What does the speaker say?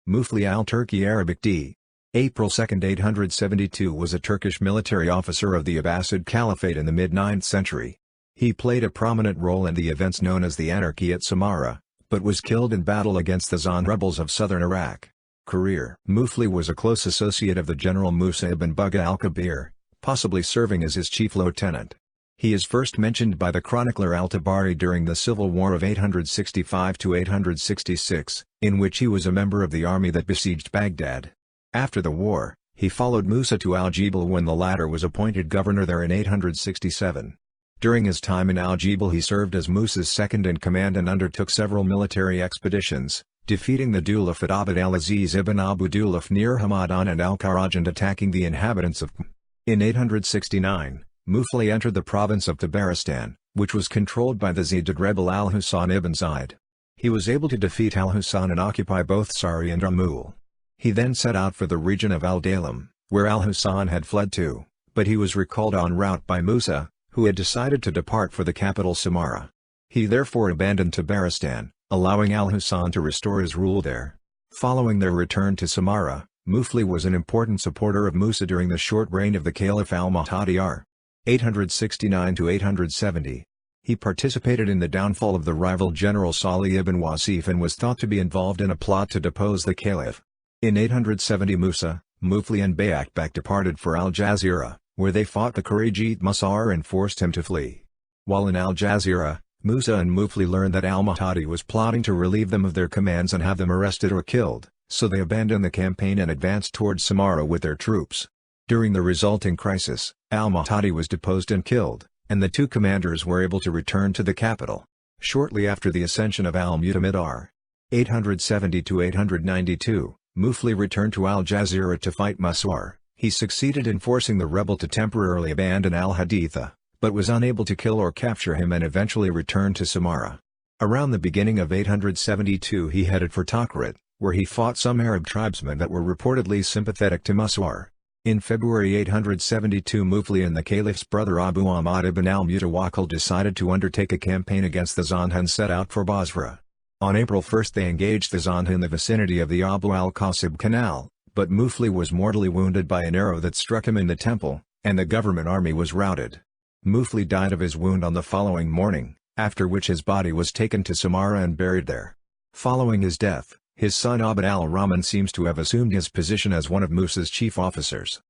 Muflih al Turki Arabic d. April 2, 872 was a Turkish military officer of the Abbasid Caliphate in the mid-9th century. He played a prominent role in the events known as the Anarchy at Samarra, but was killed in battle against the Zan rebels of southern Iraq. Career: Muflih was a close associate of the general Musa ibn Bugha al-Kabir, possibly serving as his chief lieutenant. He is first mentioned by the chronicler al-Tabari during the civil war of 865–866, in which he was a member of the army that besieged Baghdad. After the war, he followed Musa to Al-Jibal when the latter was appointed governor there in 867. During his time in Al-Jibal he served as Musa's second-in-command and undertook several military expeditions, defeating the Dulaf at Abd al-Aziz ibn Abu Dulaf near Hamadan and Al-Kharaj and attacking the inhabitants of Qum. In 869, Muflih entered the province of Tabaristan, which was controlled by the Zaydid rebel al-Husayn ibn Zayd. He was able to defeat al-Husayn and occupy both Sari and Ramul. He then set out for the region of Al-Dalam, where al-Husayn had fled to, but he was recalled en route by Musa, who had decided to depart for the capital Samarra. He therefore abandoned Tabaristan, allowing al-Husayn to restore his rule there. Following their return to Samarra, Muflih was an important supporter of Musa during the short reign of the Caliph al-Muhtadi r. 869–870. He participated in the downfall of the rival general Salih ibn Wasif and was thought to be involved in a plot to depose the Caliph. In 870 Musa, Muflih and Bayakbak departed for Al-Jazira, where they fought the Kharijite Musar and forced him to flee. While in Al-Jazira, Musa and Muflih learned that al-Muhtadi was plotting to relieve them of their commands and have them arrested or killed, so they abandoned the campaign and advanced towards Samarra with their troops. During the resulting crisis, al-Muhtadi was deposed and killed, and the two commanders were able to return to the capital. Shortly after the ascension of al-Mu'tamid r. 870–892, Muflih returned to Al-Jazira to fight Maswar. He succeeded in forcing the rebel to temporarily abandon al-Haditha, but was unable to kill or capture him and eventually returned to Samarra. Around the beginning of 872 he headed for Takrit, where he fought some Arab tribesmen that were reportedly sympathetic to Maswar. In February 872 Muflih and the Caliph's brother Abu Ahmad ibn al-Mutawakkil decided to undertake a campaign against the Zandha and set out for Basra. On April 1 they engaged the Zandha in the vicinity of the Abu al-Qasib Canal, but Muflih was mortally wounded by an arrow that struck him in the temple, and the government army was routed. Muflih died of his wound on the following morning, after which his body was taken to Samarra and buried there. Following his death, his son Abd al-Rahman seems to have assumed his position as one of Musa's chief officers.